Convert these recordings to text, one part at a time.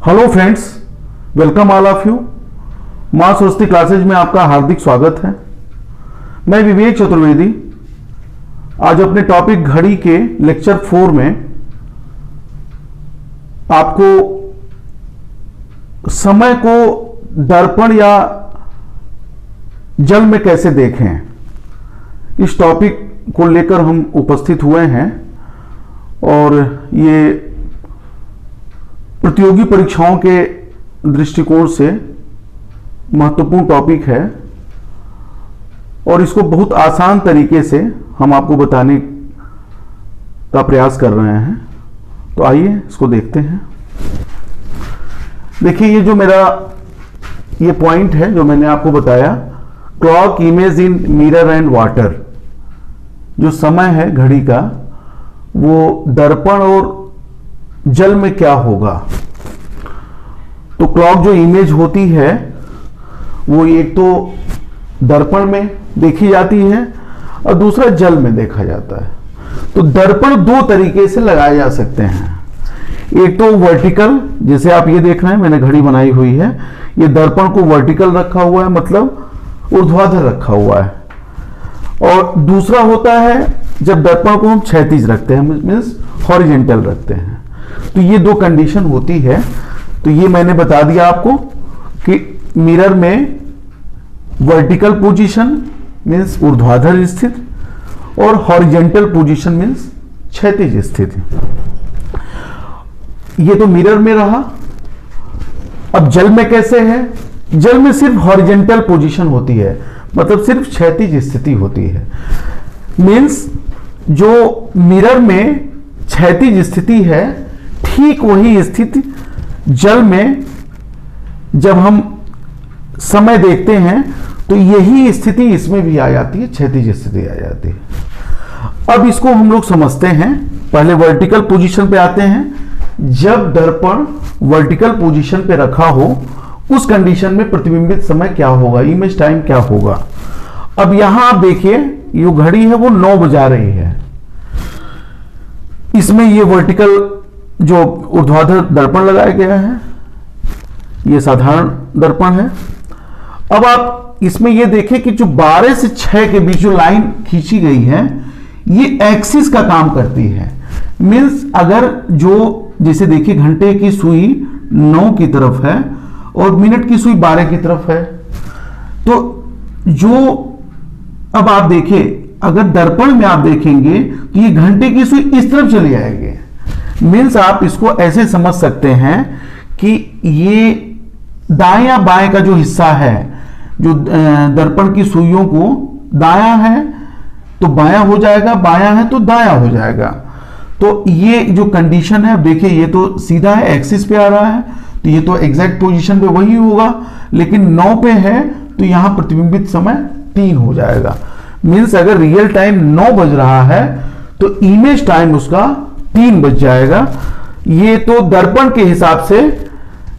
Hello friends, welcome all of you. मां Saraswati classes में आपका हार्दिक स्वागत है। मैं विवेक चतुर्वेदी आज अपने टॉपिक घड़ी के लेक्चर 4 में आपको समय को दर्पण या जल में कैसे देखें, इस टॉपिक को लेकर हम उपस्थित हुए हैं। और ये प्रतियोगी परीक्षाओं के दृष्टिकोण से महत्वपूर्ण टॉपिक है और इसको बहुत आसान तरीके से हम आपको बताने का प्रयास कर रहे हैं। तो आइए इसको देखते हैं। देखिए, ये जो मेरा ये पॉइंट है जो मैंने आपको बताया, clock image in mirror and water, जो समय है घड़ी का वो दर्पण और जल में क्या होगा। तो क्लॉक जो इमेज होती है वो एक तो दर्पण में देखी जाती है और दूसरा जल में देखा जाता है। तो दर्पण दो तरीके से लगाए जा सकते हैं। एक तो वर्टिकल, जैसे आप ये देख रहे हैं मैंने घड़ी बनाई हुई है, ये दर्पण को वर्टिकल रखा हुआ है, मतलब ऊर्ध्वाधर रखा हुआ है। और दूसरा होता है जब दर्पण को हम क्षैतिज रखते हैं, मीन्स हॉरिजेंटल रखते हैं। तो ये दो कंडीशन होती है। तो ये मैंने बता दिया आपको कि मिरर में वर्टिकल पोजीशन मीन्स ऊर्ध्वाधर स्थित और हॉरिजेंटल पोजीशन मीन्स क्षैतिज स्थिति। ये तो मिरर में रहा। अब जल में कैसे है? जल में सिर्फ हॉरिजेंटल पोजीशन होती है, मतलब सिर्फ क्षैतिज स्थिति होती है। मीन्स जो मिरर में क्षैतिज स्थिति है, ठीक वही स्थिति जल में जब हम समय देखते हैं तो यही स्थिति इसमें भी आ जाती है, क्षैतिज स्थिति आ जाती है। अब इसको हम लोग समझते हैं। पहले वर्टिकल पोजीशन पे आते हैं। जब दर्पण वर्टिकल पोजीशन पे रखा हो उस कंडीशन में प्रतिबिंबित समय क्या होगा, इमेज टाइम क्या होगा। अब यहां आप देखिए, ये घड़ी है वो 9 बजा रही है। इसमें ये वर्टिकल जो ऊर्ध्वाधर दर्पण लगाया गया है, ये साधारण दर्पण है। अब आप इसमें ये देखें कि जो 12 से 6 के बीच जो लाइन खींची गई है, ये एक्सिस का काम करती है। मीन्स अगर जो जैसे देखिए घंटे की सुई 9 की तरफ है और मिनट की सुई 12 की तरफ है, तो जो अब आप देखिए अगर दर्पण में आप देखेंगे तो ये घंटे की सुई इस तरफ चली आएगी। मीन्स आप इसको ऐसे समझ सकते हैं कि ये दाएं या बाएं का जो हिस्सा है, जो दर्पण की सुइयों को दायां है तो बायां हो जाएगा, बायां है तो दायां हो जाएगा। तो ये जो कंडीशन है, अब देखिए ये तो सीधा है, एक्सिस पे आ रहा है, तो ये तो एग्जैक्ट पोजीशन पे वही होगा। लेकिन 9 पे है तो यहां प्रतिबिंबित समय 3 हो जाएगा। मीन्स अगर रियल टाइम 9 बज रहा है तो इमेज टाइम उसका 3 बज जाएगा। ये तो दर्पण के हिसाब से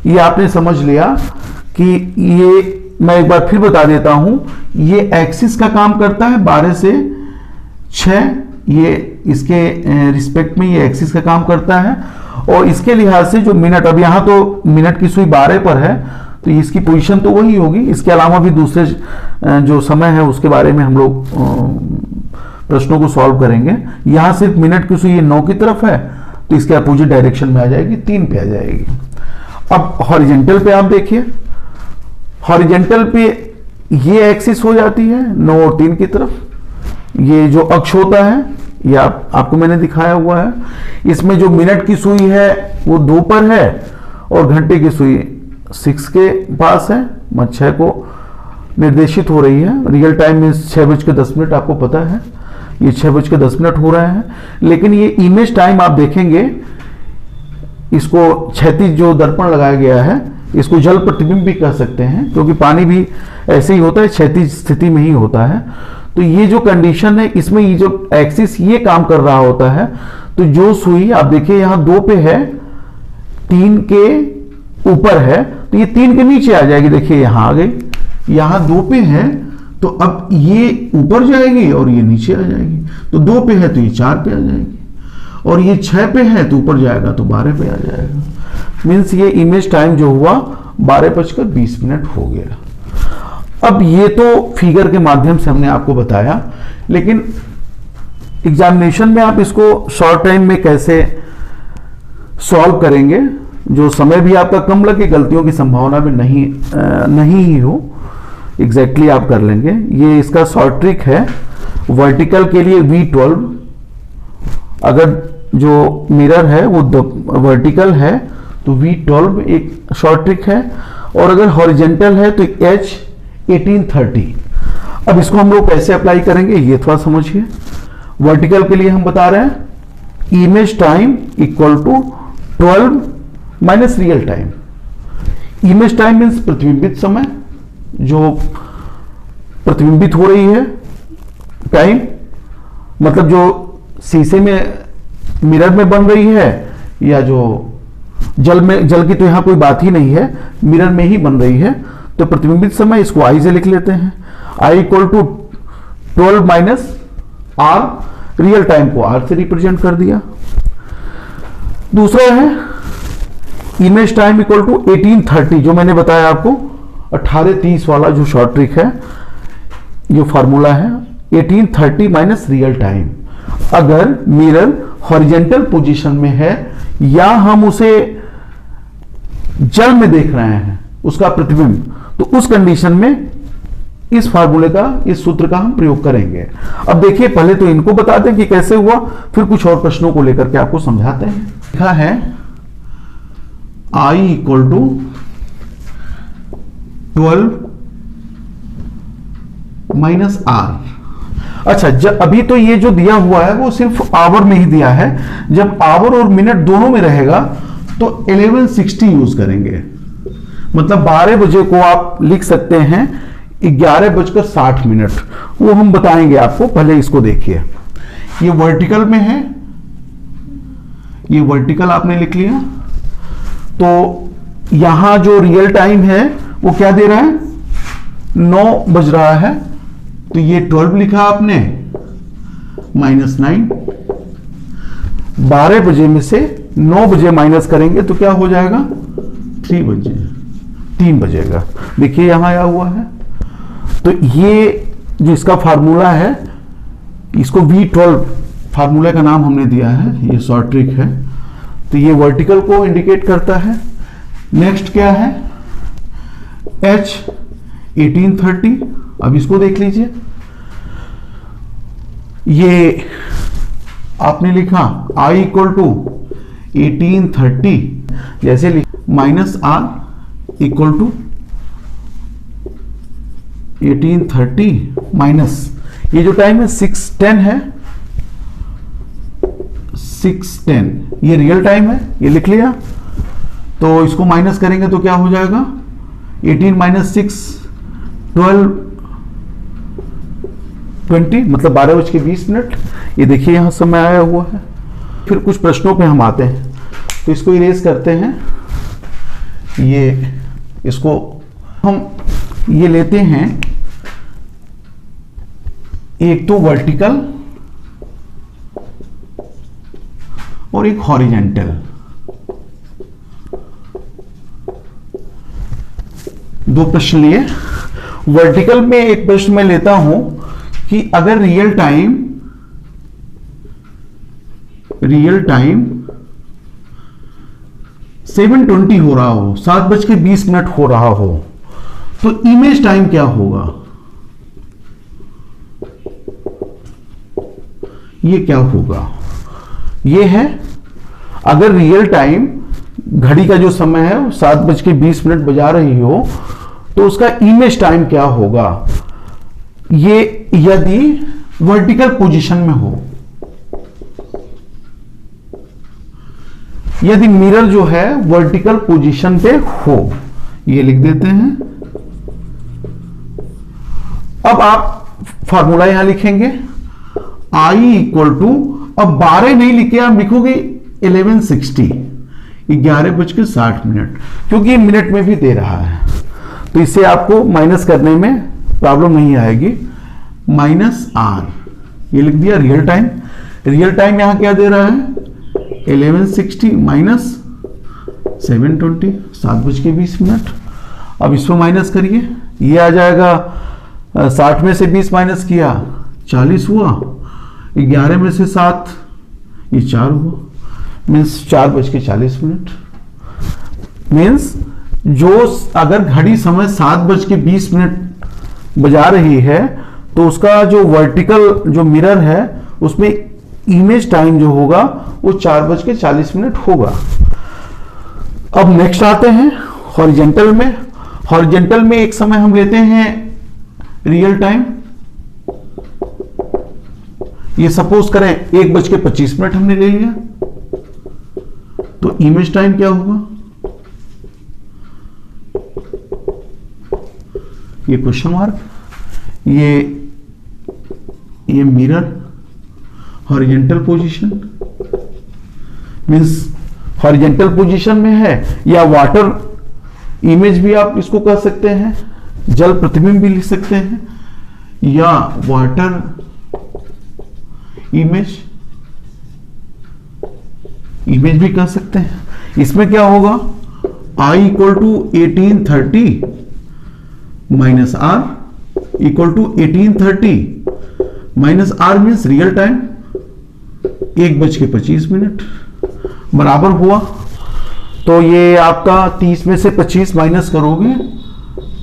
ये आपने समझ लिया कि ये, मैं एक बार फिर बता देता हूं, ये एक्सिस का काम करता है 12 से 6, ये इसके रिस्पेक्ट में ये एक्सिस का काम करता है। और इसके लिहाज से जो मिनट, अब यहां तो मिनट की सुई 12 पर है तो इसकी पोजीशन तो वही होगी। इसके अलावा भी दूसरे जो समय है उसके बारे में हम लोग प्रश्नों को सॉल्व करेंगे। यहां सिर्फ मिनट की सुई 9 की तरफ है तो इसके अपोजिट डायरेक्शन में आ जाएगी, 3 पे आ जाएगी। अब हॉरिजेंटल पे आप देखिए, हॉरिजेंटल पे ये एक्सिस हो जाती है 9 और 3 की तरफ। ये जो अक्ष होता है ये आपको मैंने दिखाया हुआ है। इसमें जो मिनट की सुई है वो 2 पर है और घंटे की सुई 6 के पास है, 6 को निर्देशित हो रही है। रियल टाइम में 6:10 आपको पता है, ये 6:10 हो रहे हैं। लेकिन ये इमेज टाइम आप देखेंगे, इसको क्षैतिज जो दर्पण लगाया गया है, इसको जल प्रतिबिंब भी कह सकते हैं, क्योंकि पानी भी ऐसे ही होता है, क्षैतिज स्थिति में ही होता है। तो ये जो कंडीशन है, इसमें ये जो एक्सिस ये काम कर रहा होता है। तो जो सुई आप देखिए यहां 2 पे है, 3 के ऊपर है तो ये 3 के नीचे आ जाएगी। देखिए यहां आ गई, यहां 2 पे है तो अब ये ऊपर जाएगी और ये नीचे आ जाएगी। तो 2 पे है तो ये 4 पे आ जाएगी, और ये 6 पे है तो ऊपर जाएगा तो 12 पे आ जाएगा। मीन्स ये इमेज टाइम जो हुआ 12:20 हो गया। अब ये तो फिगर के माध्यम से हमने आपको बताया, लेकिन एग्जामिनेशन में आप इसको शॉर्ट टाइम में कैसे सॉल्व करेंगे, जो समय भी आपका कम लगे, गलतियों की संभावना भी नहीं ही हो, एग्जैक्टली आप कर लेंगे। ये इसका शॉर्ट ट्रिक है। वर्टिकल के लिए V12, अगर जो मिरर है वो वर्टिकल है तो V12 एक शॉर्ट ट्रिक है, और अगर हॉरिजेंटल है तो H1830। अब इसको हम लोग कैसे अप्लाई करेंगे ये थोड़ा समझिए। वर्टिकल के लिए हम बता रहे हैं image time equal to 12 minus real time. Image time means प्रतिबिंबित समय, जो प्रतिबिंबित हो रही है टाइम, मतलब जो शीशे में मिरर में बन रही है, या जो जल की तो यहां कोई बात ही नहीं है, मिरर में ही बन रही है, तो प्रतिबिंबित समय इसको I से लिख लेते हैं। I equal to 12 minus R, real time को R से रिप्रेजेंट कर दिया। दूसरा है इमेज टाइम इक्वल टू 1830, जो मैंने बताया आपको 1830 वाला जो शॉर्ट ट्रिक है, जो फॉर्मूला है 1830 माइनस रियल टाइम। अगर मिरर हॉरिजेंटल पोजीशन में है या हम उसे जल में देख रहे हैं उसका प्रतिबिंब, तो उस कंडीशन में इस फार्मूले का, इस सूत्र का हम प्रयोग करेंगे। अब देखिए, पहले तो इनको बता दें कि कैसे हुआ, फिर कुछ और प्रश्नों को लेकर के आपको समझाते हैं। लिखा है I equal to 12 minus R। अच्छा, जब अभी तो ये जो दिया हुआ है वो सिर्फ आवर में ही दिया है, जब आवर और मिनट दोनों में रहेगा तो 1160 यूज करेंगे। मतलब 12 बजे को आप लिख सकते हैं 11:60, वो हम बताएंगे आपको। पहले इसको देखिए, ये वर्टिकल में है, ये वर्टिकल आपने लिख लिया, तो यहां जो रियल टाइम है वो क्या दे रहा है, 9 बज रहा है, तो ये 12 लिखा आपने माइनस 9। 12 बजे में से 9 बजे माइनस करेंगे तो क्या हो जाएगा, 3 बजेगा। देखिए यहां आया हुआ है। तो ये जो इसका फार्मूला है, इसको V12 फार्मूले का नाम हमने दिया है, ये शॉर्ट ट्रिक है। तो ये वर्टिकल को इंडिकेट करता है। नेक्स्ट क्या है, H1830। अब इसको देख लीजिए, ये आपने लिखा I इक्वल टू 1830, जैसे minus R equal to 1830 minus, ये जो टाइम है 6:10 है, 6:10 ये रियल टाइम है, ये लिख लिया। तो इसको माइनस करेंगे तो क्या हो जाएगा, 18 माइनस 6 12 20, मतलब 12:20। ये देखिए यहां समय आया हुआ है। फिर कुछ प्रश्नों पे हम आते हैं, तो इसको इरेज करते हैं। ये इसको हम ये लेते हैं, एक तो वर्टिकल और एक हॉरिजेंटल। दो प्रश्न लिए। वर्टिकल में एक प्रश्न मैं लेता हूं कि अगर रियल टाइम 7:20 हो रहा हो, 7:20 हो रहा हो, तो इमेज टाइम क्या होगा, ये क्या होगा। ये है, अगर रियल टाइम घड़ी का जो समय है 7:20 बजा रही हो, तो उसका इमेज टाइम क्या होगा, ये यदि वर्टिकल पोजीशन में हो। यदि मिरर जो है वर्टिकल पोजीशन पे हो, ये लिख देते हैं। अब आप फॉर्मूला यहां लिखेंगे, I इक्वल टू, अब 12 नहीं लिखे, आप लिखोगे 1160, 11:60, क्योंकि मिनट में भी दे रहा है, तो इससे आपको माइनस करने में प्रॉब्लम नहीं आएगी। माइनस R, ये लिख दिया रियल टाइम। रियल टाइम यहां क्या दे रहा है, 1160 माइनस 7:20, 7:20। अब इसको माइनस करिए, ये आ जाएगा 60 में से 20 माइनस किया 40 हुआ, 11 में से 7 ये 4 हुआ, मीन्स 4:40। मीन्स जो अगर घड़ी समय 7:20 बजा रही है तो उसका जो वर्टिकल जो मिरर है उसमें इमेज टाइम जो होगा वो 4:40 होगा। अब नेक्स्ट आते हैं हॉरिजेंटल में। हॉरिजेंटल में एक समय हम लेते हैं रियल टाइम। ये सपोज करें 1:25 हमने ले लिया, तो इमेज टाइम क्या होगा? ये क्वेश्चन मार्क, ये mirror horizontal position, means horizontal position में है, या वाटर इमेज भी आप इसको कह सकते हैं, जल प्रतिबिंब भी लिख सकते हैं, या वाटर इमेज भी कह सकते हैं। इसमें क्या होगा? I = 1830 minus R = 1830 minus R means real time 1:25 बराबर हुआ। तो ये आपका 30 में से 25 माइनस करोगे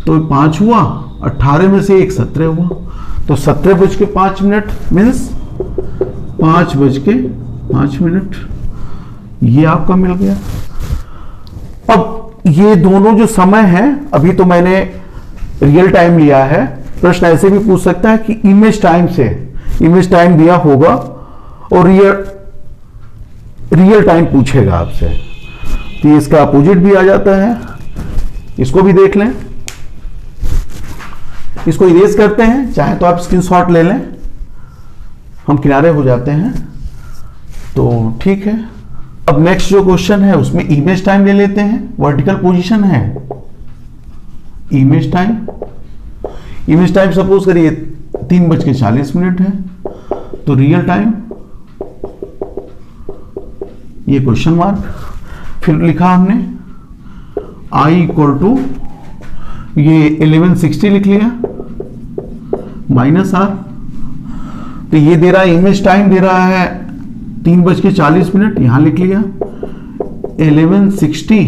तो 5 हुआ, 18 में से 1 17 हुआ, तो 17:05 मीन्स 5:05 ये आपका मिल गया। अब ये दोनों जो समय है, अभी तो मैंने रियल टाइम लिया है, प्रश्न ऐसे भी पूछ सकता है कि इमेज टाइम से, इमेज टाइम दिया होगा और रियल टाइम पूछेगा आपसे, तो इसका अपोजिट भी आ जाता है। इसको भी देख लें, इसको इरेज करते हैं, चाहे तो आप स्क्रीनशॉट ले लें, हम किनारे हो जाते हैं तो ठीक है। अब नेक्स्ट जो क्वेश्चन है उसमें इमेज टाइम ले लेते हैं। वर्टिकल पोजीशन है, इमेज टाइम सपोज करिए 3:40 है, तो रियल टाइम ये क्वेश्चन मार्क, फिर लिखा हमने I = ये 1160 लिख लिया माइनस R, तो ये दे रहा है इमेज टाइम दे रहा है 3:40, यहां लिख लिया 1160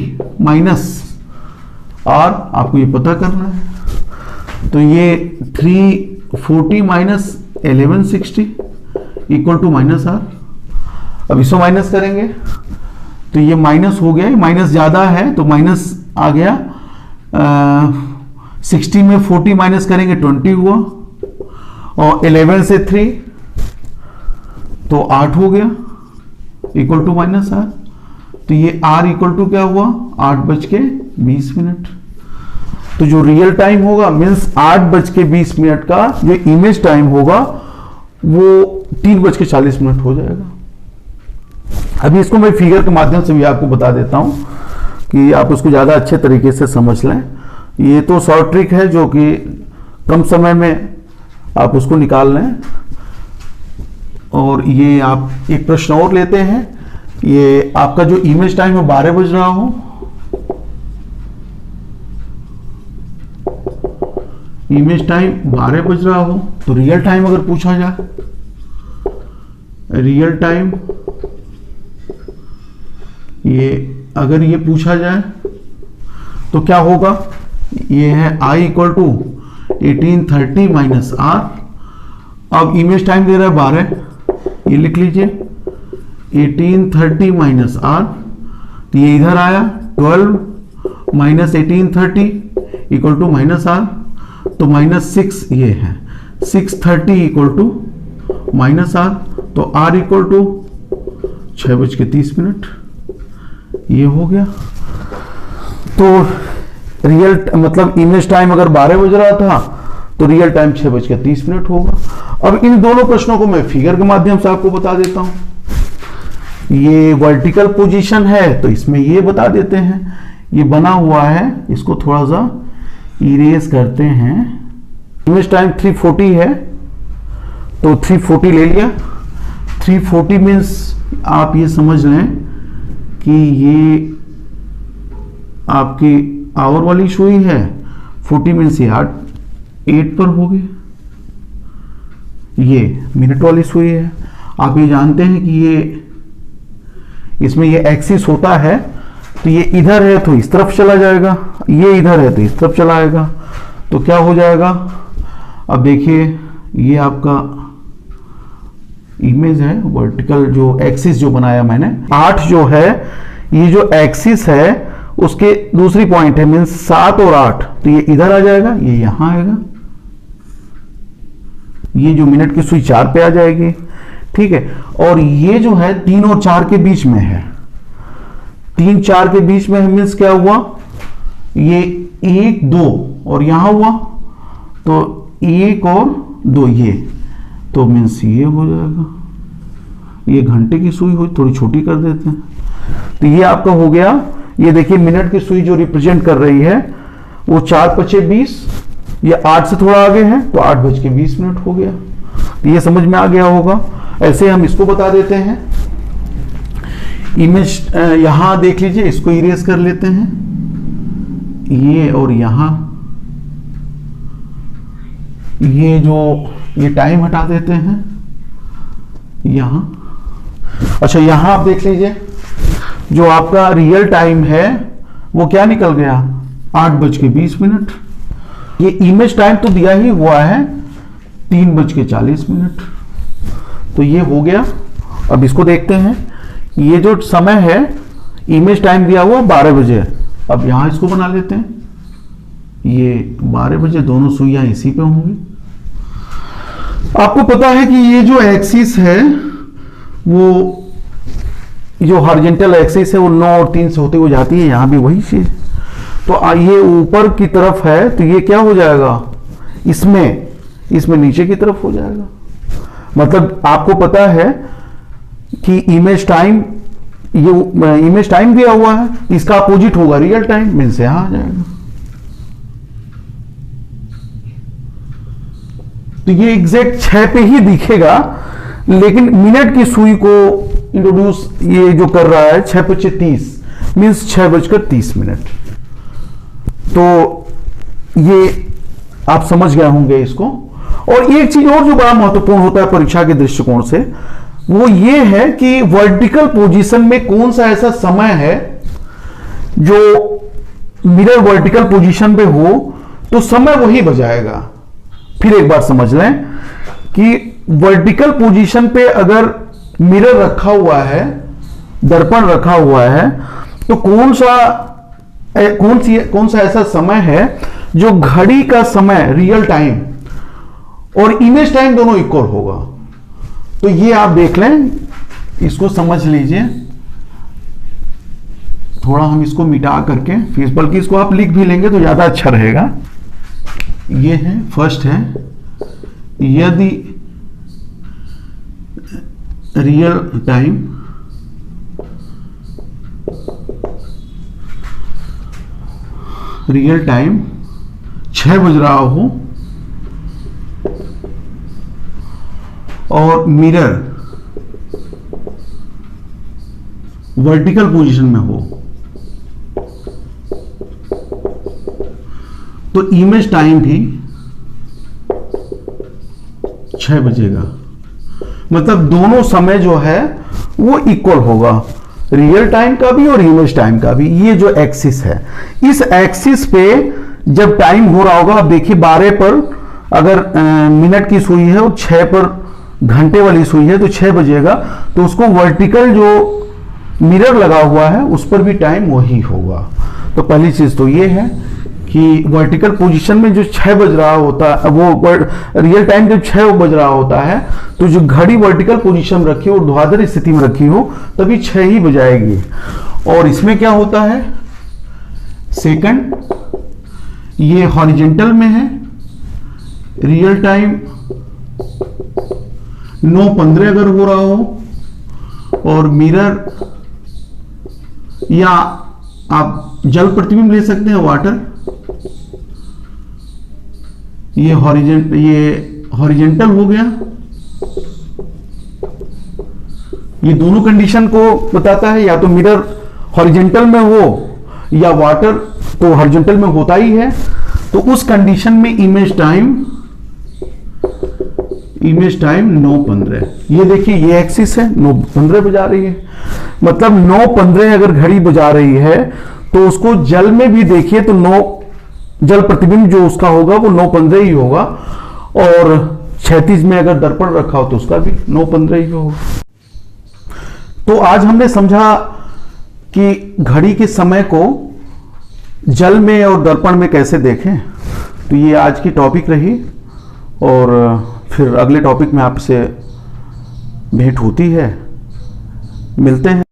माइनस R, आपको ये पता करना है, तो ये 340 माइनस 1160 = माइनस R। अब इसको माइनस करेंगे तो ये माइनस हो गया, माइनस ज्यादा है तो माइनस आ गया, 60 में 40 माइनस करेंगे 20 हुआ, और 11 से 3 तो 8 हो गया = माइनस R, तो ये R = क्या हुआ? 8:20। तो जो रियल टाइम होगा मीन्स 8:20 का जो इमेज टाइम होगा वो 3:40 हो जाएगा। अभी इसको मैं फिगर के माध्यम से भी आपको बता देता हूं कि आप उसको ज्यादा अच्छे तरीके से समझ लें। ये तो शॉर्ट ट्रिक है जो कि कम समय में आप उसको निकाल लें। और ये आप एक प्रश्न और लेते हैं, ये आपका जो इमेज टाइम है 12 बज रहा हो, इमेज टाइम 12 बज रहा हो, तो रियल टाइम अगर पूछा जाए, रियल टाइम ये अगर ये पूछा जाए तो क्या होगा? ये है I = 1830 माइनस R। अब इमेज टाइम दे रहा है 12, ये लिख लीजिए 1830 माइनस R, तो ये इधर आया 12 माइनस 1830 = माइनस R, तो -6 ये है 630 = माइनस R, तो R = 6:30 ये हो गया। तो रियल मतलब इमेज टाइम अगर 12 बज रहा था तो रियल टाइम 6:30 होगा। अब इन दोनों प्रश्नों को मैं फिगर के माध्यम से आपको बता देता हूं। ये वर्टिकल पोजीशन है तो इसमें ये बता देते हैं, ये बना हुआ है, इसको थोड़ा सा इरेज करते हैं। इमेज टाइम 340 है तो 340 ले लिया। 340 मीन्स आप ये समझ लें कि ये आपकी आवर वाली सुई है, 40 मीन्स ये 8 पर हो गई। ये मिनट वाली सुई है। आप ये जानते हैं कि ये इसमें ये एक्सिस होता है, तो ये इधर है तो इस तरफ चला जाएगा, ये इधर है तो इस तरफ चला आएगा। तो क्या हो जाएगा, अब देखिए ये आपका इमेज है, वर्टिकल जो एक्सिस जो बनाया मैंने, 8 जो है ये जो एक्सिस है उसके दूसरी पॉइंट है, मीन्स 7 और 8, तो ये इधर आ जाएगा, ये यहां आएगा। ये जो मिनट की सुई 4 पे आ जाएगी, ठीक है। और ये जो है 3 और 4 के बीच में है, 3-4 के बीच में है, मीन्स क्या हुआ, ये 1-2 और यहां हुआ तो 1 और 2, ये तो मीन्स ये हो जाएगा। ये घंटे की सुई हुई, थोड़ी छोटी कर देते हैं, तो ये आपका हो गया। ये देखिए मिनट की सुई जो रिप्रेजेंट कर रही है वो 4-5-20, ये 8 से थोड़ा आगे है तो 8:20 हो गया। ये समझ में आ गया होगा। ऐसे हम इसको बता देते हैं। इमेज यहां देख लीजिए, इसको इरेज कर लेते हैं, ये और यहां ये जो ये टाइम हटा देते हैं यहां। अच्छा यहां आप देख लीजिए जो आपका रियल टाइम है वो क्या निकल गया, 8:20। ये इमेज टाइम तो दिया ही हुआ है 3:40। तो ये हो गया। अब इसको देखते हैं, ये जो समय है इमेज टाइम दिया हुआ 12 बजे। अब यहां इसको बना लेते हैं, ये 12 बजे, दोनों सुइयां इसी पे होंगी। आपको पता है कि ये जो एक्सिस है वो जो हॉरिजॉन्टल एक्सिस है वो 9 और 3 से होते हुए जाती है, यहां भी वही चीज। तो ये ऊपर की तरफ है तो ये क्या हो जाएगा, इसमें नीचे की तरफ हो जाएगा। मतलब आपको पता है कि इमेज टाइम, ये इमेज टाइम दिया हुआ है, इसका अपोजिट होगा रियल टाइम, मीन्स यहां आ जाएगा। तो ये एग्जैक्ट 6 पे ही दिखेगा, लेकिन मिनट की सुई को इंट्रोड्यूस ये जो कर रहा है 6:30 मीन्स 6:30। तो ये आप समझ गए होंगे इसको। और एक चीज और जो बड़ा महत्वपूर्ण होता है परीक्षा के दृष्टिकोण से, वो ये है कि वर्टिकल पोजीशन में कौन सा ऐसा समय है जो मिरर वर्टिकल पोजीशन पे हो तो समय वही बजाएगा। फिर एक बार समझ लें कि वर्टिकल पोजीशन पे अगर मिरर रखा हुआ है, दर्पण रखा हुआ है, तो कौन सा ऐसा समय है जो घड़ी का समय रियल टाइम और इमेज टाइम दोनों इक्वल होगा। तो ये आप देख लें, इसको समझ लीजिए। थोड़ा हम इसको मिटा करके, फिर बल्कि इसको आप लिख भी लेंगे तो ज्यादा अच्छा रहेगा। ये है फर्स्ट है, यदि रियल टाइम 6 बज रहा हो और मिरर वर्टिकल पोजीशन में हो तो इमेज टाइम भी 6 बजेगा। मतलब दोनों समय जो है वो इक्वल होगा, रियल टाइम का भी और इमेज टाइम का भी। ये जो एक्सिस है, इस एक्सिस पे जब टाइम हो रहा होगा, अब देखिए 12 पर अगर मिनट की सुई है और 6 पर घंटे वाली सुई है तो 6 बजेगा, तो उसको वर्टिकल जो मिरर लगा हुआ है उस पर भी टाइम वही होगा। तो पहली चीज तो ये है कि वर्टिकल पोजीशन में जो 6 बज रहा होता है, वो रियल टाइम जब 6 बज रहा होता है तो जो घड़ी वर्टिकल पोजीशन में रखी हो, ऊर्ध्वाधर स्थिति में रखी हो, तभी 6 ही बजाएगी। और इसमें क्या होता है, सेकंड ये हॉरिजॉन्टल में है, रियल टाइम 9:15 अगर हो रहा हो, और मिरर या आप जल प्रतिबिंब ले सकते हैं, वाटर, ये हॉरिजॉन्टल हो गया। ये दोनों कंडीशन को बताता है, या तो मिरर हॉरिजॉन्टल में हो या वाटर तो हॉरिजॉन्टल में होता ही है, तो उस कंडीशन में इमेज टाइम 9:15, ये देखिए ये एक्सिस है, 9:15 बजा रही है। मतलब 9:15 अगर घड़ी बजा रही है तो उसको जल में भी देखिए तो 9 जल प्रतिबिंब जो उसका होगा वो 9:15 ही होगा, और क्षैतिज में अगर दर्पण रखा हो तो उसका भी 9:15 ही होगा। तो आज हमने समझा कि घड़ी के समय को जल में और दर्पण में कैसे देखें। तो ये आज की टॉपिक रही, और फिर अगले टॉपिक में आपसे भेंट होती है, मिलते हैं।